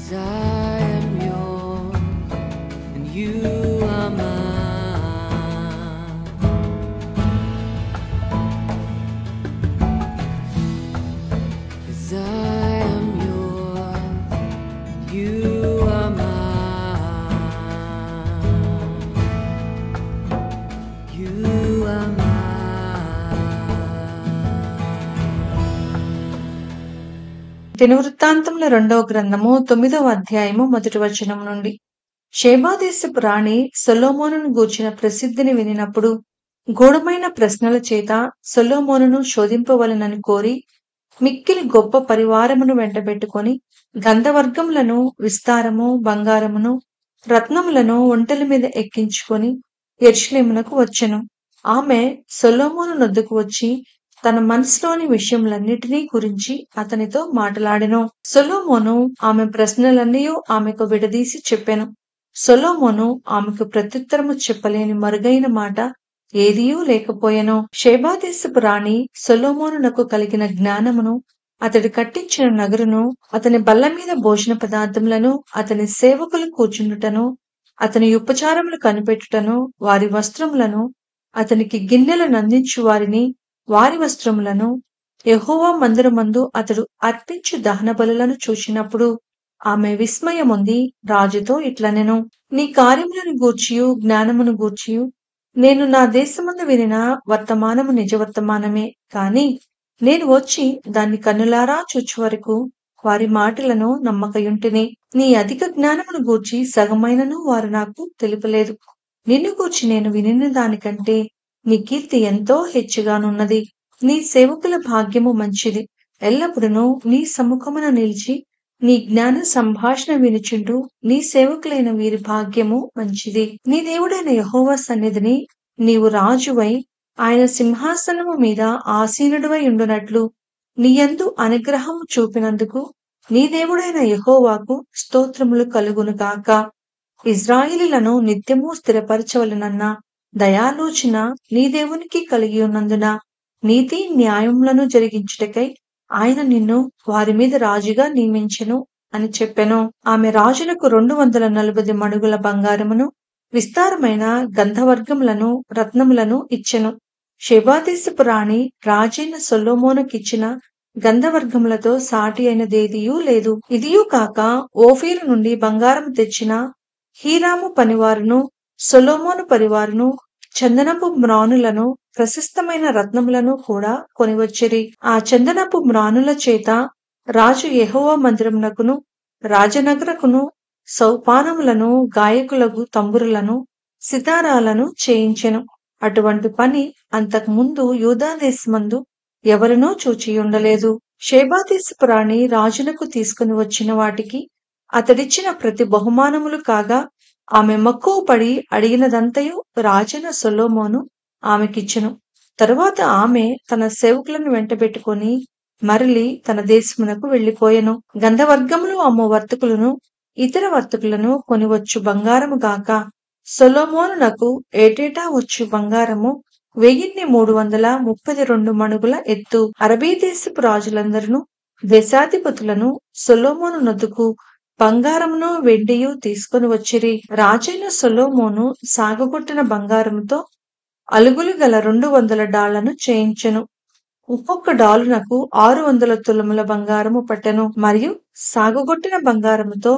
'Cause I am yours and you are mine. 'Cause I am yours, you are mine. You are mine. దినవృత్తాంతముల 2వ గ్రంథము 9వ అధ్యాయము 1వ వచనం నుండి. షేబాదేశపు రాణి సొలొమోనును గూర్చిన ప్రసిద్ధిని వినినప్పుడు గూఢమైన ప్రశ్నల చేత సొలొమోనును శోధింపవలెనని కోరి మిక్కిలి గొప్ప పరివారమును వెంటబెట్టుకొని గంధవర్గములను విస్తారము బంగారమును రత్నములను ఒంటెల మీద ఎక్కించుకొని యెరూషలేమునకు వచ్చెను. ఆమె సొలొమోను నొద్దకు వచ్చి తన మనసులోని విషయములన్నిటినీ గురించి అతనితో మాటలాడెను. సొలొమోను ఆమె ప్రశ్నలన్నీయు ఆమెకు విడదీసి చెప్పెను. సొలొమోను ఆమెకు ప్రత్యుత్తరము చెప్పలేని మరుగైన మాట ఏదియూ లేకపోయెను. షేబాదేశపు రాణి సొలొమోనునకు కలిగిన జ్ఞానమును, అతడు కట్టించిన నగరును, అతని బల్ల మీద భోజన పదార్థములను, అతని సేవకులు కూర్చుండుటను, అతని ఉపచారములు కనిపెట్టుటను, వారి వస్త్రములను, అతనికి గిన్నెలను అందించు వారిని, వారి వస్త్రములను, యెహోవా మందిరమందు అతడు అర్పించు దహన బలులను చూచినప్పుడు ఆమె విస్మయముంది రాజుతో ఇట్లనెను. నీ కార్యములను గూర్చియు జ్ఞానమును గూర్చియు నేను నా దేశమందు వినిన వర్తమానము నిజ వర్తమానమే. కాని నేను వచ్చి దాన్ని కన్నులారా చూచు వరకు వారి మాటలను నమ్మకయుంటిని. నీ అధిక జ్ఞానమును గూర్చి సగమైనను వారు నాకు తెలుపలేదు. నిన్ను గూర్చి నేను వినిన దానికంటే నీ కీర్తి ఎంతో హెచ్చుగానున్నది. నీ సేవకుల భాగ్యము మంచిది. ఎల్లప్పుడును నీ సముఖమున నిలిచి నీ జ్ఞాన సంభాషణ వినుచుంటూ నీ సేవకులైన వీరి భాగ్యము మంచిది. నీ దేవుడైన యెహోవా సన్నిధిని నీవు రాజువై ఆయన సింహాసనము మీద ఆసీనుడివై ఉండునట్లు నీయందు అనుగ్రహము చూపినందుకు నీ దేవుడైన యెహోవాకు స్తోత్రములు కలుగునుగాక. ఇశ్రాయేలీయులను నిత్యము స్థిరపరచవలెనన్న దయాలోచన నీ దేవునికి కలిగి ఉన్నందున నీతి న్యాయములను జరిగించుటకై ఆయన నిన్ను వారి మీద రాజుగా నియమించెను అని చెప్పెను. ఆమె రాజునకు 240 మణుగుల బంగారమును, విస్తారమైన గంధవర్గములను రత్నములను ఇచ్చెను. షేబాదేశపు రాణి రాజైన సొలొమోనుకిచ్చిన గంధవర్గములతో సాటి అయినదేదియూ లేదు. ఇదియూ కాక ఓఫీరు నుండి బంగారము తెచ్చిన హీరాము పనివారును సొలొమోను పరివారును చందనపు మ్రానులను ప్రశస్తమైన రత్నములను కూడా కొనివచ్చిరి. ఆ చందనపు మ్రానుల చేత రాజు యెహోవా మందిరమునకును రాజనగరకును సౌపానములను గాయకులకు తంబురులను సితారాలను చేయించెను. అటువంటి పని అంతకు ముందు యూదా దేశమందు ఎవరునూ చూచియుండలేదు. షేబాదేశపు రాణి రాజునకు తీసుకుని వచ్చిన వాటికి అతడిచ్చిన ప్రతి బహుమానములు కాగా ఆమె మక్కువ పడి అడిగినదంతయు రాజైన సొలొమోను ఆమెకిచ్చెను. తరువాత ఆమె తన సేవకులను వెంటబెట్టుకొని మరలి తన దేశమునకు వెళ్లిపోయెను. గంధవర్గములు అమ్ము వర్తకులను ఇతర వర్తకులను కొనివచ్చు బంగారము గాక సొలొమోనునకు ఏటేటా వచ్చు బంగారము 1332 మణుగుల ఎత్తు. అరబీ దేశపు రాజులందరూ దేశాధిపతులను సొలొమోను నొద్దకు బంగారమును వెండియు తీసుకొని వచ్చిరి. రాజైన సొలొమోను సాగగొట్టిన బంగారముతో అలుగులు గల 200 డాళ్లను చేయించెను. ఒక్కొక్క డాలునకు 600 తులముల బంగారము పట్టెను. మరియు సాగగొట్టిన బంగారముతో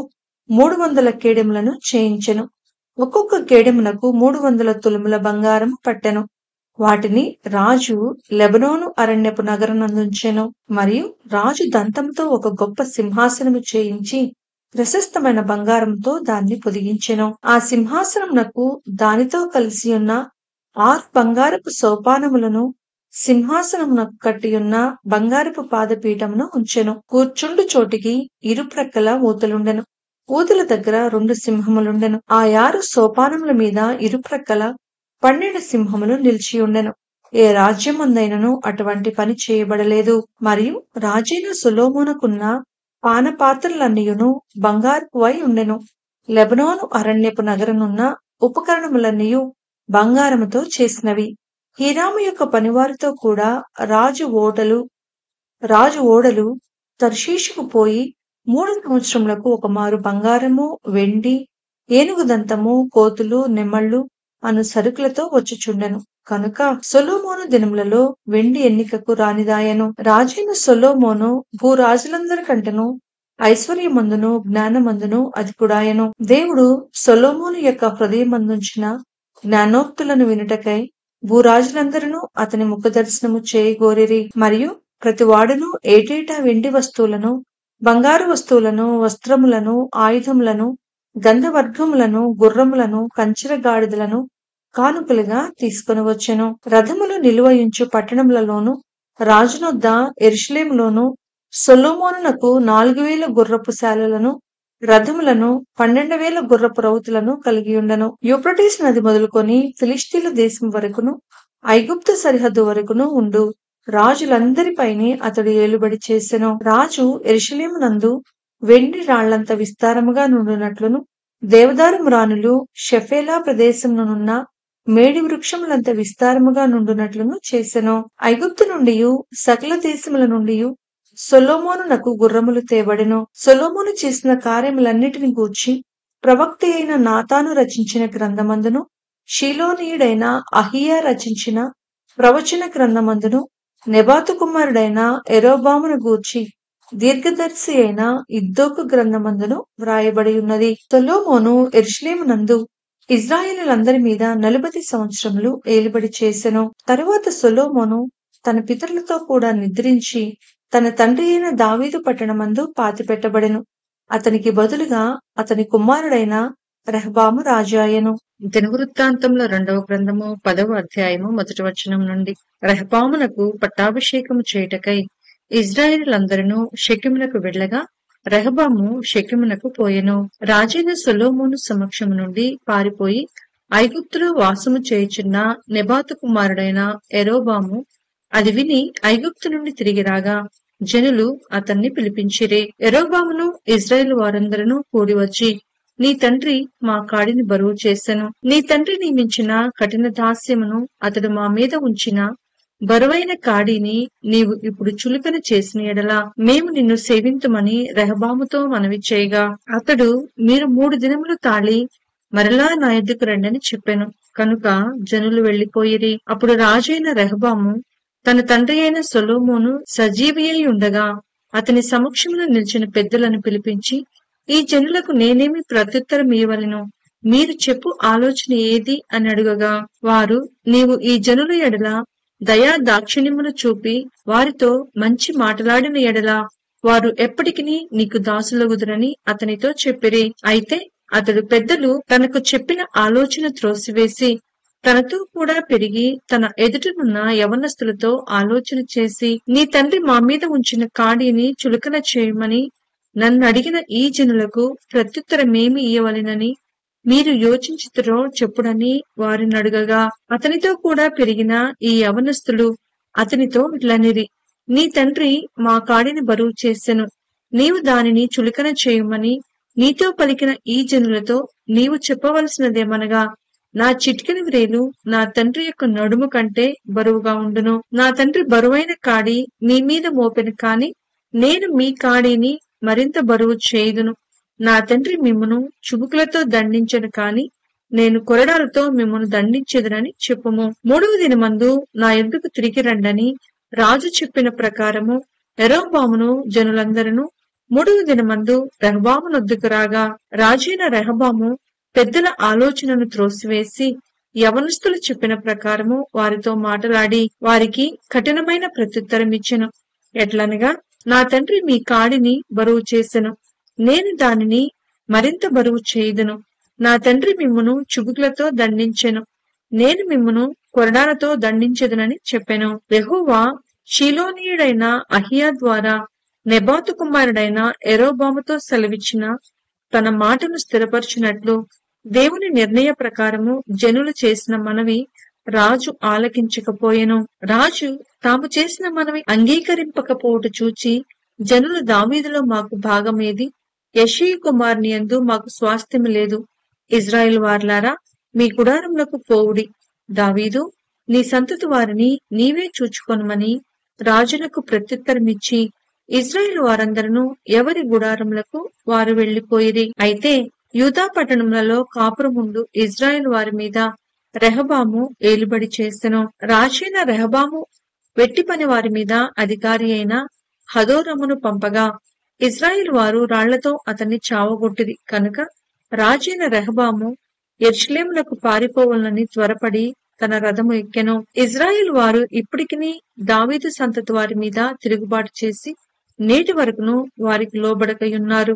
300 కేడెములను చేయించెను. ఒక్కొక్క కేడెమునకు 300 తులముల బంగారము పట్టెను. వాటిని రాజు లెబనోను అరణ్యపు నగరనందుంచెను. మరియు రాజు దంతంతో ఒక గొప్ప సింహాసనము చేయించి ప్రశస్తమైన బంగారంతో దాన్ని పొదిగించెను. ఆ సింహాసనమునకు దానితో కలిసి ఉన్న 6 బంగారపు సోపానములను సింహాసనమునకు కట్టియున్న బంగారపు పాదపీఠమును ఉంచెను. కూర్చుండు చోటికి ఇరుప్రక్కల ఊతలుండెను. ఊతల దగ్గర 2 సింహములుండెను. ఆ 6 సోపానముల మీద ఇరుప్రక్కల 12 సింహములు నిలిచియుండెను. ఏ రాజ్యమందైనను అటువంటి పని చేయబడలేదు. మరియు రాజైన సొలొమోనుకున్న పానపాత్రలన్నీయును బంగారపువై ఉండెను. లెబనోను అరణ్యపు నగరనున్న ఉపకరణములన్నీయు బంగారముతో చేసినవి. హీరాము యొక్క పనివారితో కూడా రాజు ఓడలు తర్షీషుకు పోయి 3 సంవత్సరములకు ఒక మారు బంగారము, వెండి, ఏనుగు దంతము, కోతులు, నెమళ్ళు అను సరుకులతో వచ్చుచుండెను. కనుక సొలొమోను దినములలో వెండి ఎన్నికకు రానిదాయెను. రాజైన సొలొమోను భూరాజులందరి కంటెను ఐశ్వర్యమందును జ్ఞానమందును అధికుడాయెను. దేవుడు సొలొమోను యొక్క హృదయమందుంచిన జ్ఞానోక్తులను వినుటకై భూరాజులందరూ అతని ముఖదర్శనము చేయగోరిరి. మరియు ప్రతివాడును ఏటేటా వెండి వస్తువులను, బంగారు వస్తువులను, వస్త్రములను, ఆయుధములను, గంధవర్గములను, గుర్రములను, కంచెర గాడిదలను కానుకలుగా తీసుకొని వచ్చెను. రథములు నిలువయుంచు పట్టణములలోను రాజునొద్ద యెరూషలేములోను సొలొమోనునకు 4000 గుర్రపు శాలలను, రథములను, 12,000 గుర్రపు రౌతులను కలిగియుండెను. యూఫ్రటీస్ నది మొదలుకొని ఫిలిష్తీయుల దేశం వరకును, ఐగుప్తు సరిహద్దు వరకును ఉండు రాజులందరిపైనే అతడు ఏలుబడి చేసెను. రాజు యెరూషలేమునందు వెండి రాళ్లంత విస్తారముగా నుండునట్లును, దేవదారు మ్రానులు షెఫేలా ప్రదేశమునున్న మేడి వృక్షములంత విస్తారముగా నుండునట్లును చేసెను. ఐగుప్తు నుండియు సకల దేశముల నుండియు సొలొమోనునకు గుర్రములు తేబడెను. సొలొమోను చేసిన కార్యములన్నిటిని గూర్చి ప్రవక్త అయిన నాతాను రచించిన గ్రంథమందును, షీలోనీయుడైన అహీయా రచించిన ప్రవచన గ్రంథమందును, నెబాతు కుమారుడైన యరొబామును గూర్చి దీర్ఘదర్శి అయిన ఇద్దోకు గ్రంథమందును వ్రాయబడి ఉన్నది. సొలొమోను యెరూషలేమునందు ఇశ్రాయేలులందరి మీద 40 సంవత్సరములు ఏలుబడి చేసెను. తరువాత సొలొమోను తన పితరులతో కూడా నిద్రించి తన తండ్రి అయిన దావీదు పట్టణమందు పాతిపెట్టబడెను. అతనికి బదులుగా అతని కుమారుడైన రెహబాము రాజు అయ్యెను. దినవృత్తాంతంలో 2వ గ్రంథము 10వ అధ్యాయము 1వ వచనం నుండి. రెహబామునకు పట్టాభిషేకము చేయుటకై ఇశ్రాయేలులందరూ షెకెమునకు వెళ్ళగా రెహబాము షెకెమునకు పోయెను. రాజైన సొలొమోను సమక్షము నుండి పారిపోయి ఐగుప్తులో వాసము చేయుచున్న నెబాతు కుమారుడైన యరొబాము అది విని ఐగుప్తు నుండి తిరిగి రాగా జనులు అతన్ని పిలిపించిరి. యరొబామును ఇశ్రాయేలు వారందరూ కూడి వచ్చి, నీ తండ్రి మా కాడిని బరువు చేసెను. నీ తండ్రి నియమించిన కఠిన దాస్యమును అతడు మా మీద ఉంచిన బరువైన కాడిని నీవు ఇప్పుడు చులకన చేసిన ఎడలా మేము నిన్ను సేవింతుమని రెహబాముతో మనవి చేయగా అతడు, మీరు 3 దినములు తాళి మరలా నా ఎద్దుకు రండని చెప్పెను. కనుక జనులు వెళ్లిపోయిరి. అప్పుడు రాజైన రెహబాము తన తండ్రి అయిన సొలొమోను సజీవి అయి ఉండగా అతని సమక్షంలో నిలిచిన పెద్దలను పిలిపించి, ఈ జనులకు నేనేమి ప్రత్యుత్తరం ఇవ్వవలెను? మీరు చెప్పు ఆలోచన ఏది అని అడుగగా వారు, నీవు ఈ జనుల ఎడల దయా దాక్షిణ్యమును చూపి వారితో మంచి మాటలాడిన ఎడల వారు ఎప్పటికినీ నీకు దాసులగుదురని అతనితో చెప్పిరి. అయితే అతడు పెద్దలు తనకు చెప్పిన ఆలోచన త్రోసివేసి తనతో కూడా పెరిగి తన ఎదుటనున్న యవనస్తులతో ఆలోచన చేసి, నీ తండ్రి మా మీద ఉంచిన కాడిని చులకన చేయమని నన్నడిగిన ఈ జనులకు ప్రత్యుత్తరమేమి ఇయ్యవలెనని మీరు యోచించుతురో చెప్పుడని వారిని అడుగగా అతనితో కూడా పెరిగిన ఈ యవనస్తులు అతనితో ఇట్లనిరి, నీ తండ్రి మా కాడిని బరువు చేసెను, నీవు దానిని చులకన చేయమని నీతో పలికిన ఈ జనులతో నీవు చెప్పవలసినదేమనగా, నా చిటికెన వ్రేలు నా తండ్రి యొక్క నడుము కంటే బరువుగా ఉండును. నా తండ్రి బరువైన కాడి మీ మీద మోపెను, కాని నేను మీ కాడిని మరింత బరువు చేయుదును. నా తండ్రి మిమ్మును చుబుకులతో దండించను, కాని నేను కొరడాలతో మిమ్మును దండించెదనని చెప్పుము. 3వ దినమందు నా యొద్దకు తిరిగి రండని రాజు చెప్పిన ప్రకారము యరొబామును జనులందరూ 3వ దినమందు రెహబామునొద్దకు రాగా రాజైన రెహబాము పెద్దల ఆలోచనను త్రోసివేసి యవనస్తులు చెప్పిన ప్రకారము వారితో మాటలాడి వారికి కఠినమైన ప్రత్యుత్తరం ఇచ్చెను. ఎట్లనగా, నా తండ్రి మీ కాడిని బరువు చేసెను, నేను దానిని మరింత బరువు చేయుదును. నా తండ్రి మిమ్మును చుబుకులతో దండించెను, నేను మిమ్మును కొరడాలతో దండించెదనని చెప్పెను. యెహోవా షీలోనీయుడైన అహీయా ద్వారా నెబాతు కుమారుడైన యరొబాముతో సెలవిచ్చిన తన మాటను స్థిరపరచినట్లు దేవుని నిర్ణయ ప్రకారము జనులు చేసిన మనవి రాజు ఆలకించకపోయెను. రాజు తాము చేసిన మనవి అంగీకరింపకపోవుట చూచి జనులు, దావీదులో మాకు భాగమేది? యెషయి కుమారుని యందు మాకు స్వాస్థ్యము లేదు. ఇశ్రాయేలు వారలారా, మీ గుడారములకు పోవుడి. దావీదు, నీ సంతతి వారిని నీవే చూచుకొనుమని రాజునకు ప్రత్యుత్తరమిచ్చి ఇజ్రాయేలు వారందరూ ఎవరి గుడారములకు వారు వెళ్లిపోయిరి. అయితే యూదా పట్టణములలో కాపురముండు ఇజ్రాయేలు వారి మీద రెహబాము ఏలుబడి చేసెను. రాజైన రెహబాము వెట్టి పని వారి మీద అధికారి అయిన హదోరమును పంపగా ఇజ్రాయేలు వారు రాళ్లతో అతన్ని చావగొట్టిరి. కనుక రాజైన రెహబాము యెరూషలేమునకు పారిపోవాలని త్వరపడి తన రథము ఎక్కెను. ఇజ్రాయేలు వారు ఇప్పటికిని దావీదు సంతతి వారి మీద తిరుగుబాటు చేసి నేటి వరకును వారికి లోబడకయున్నారు.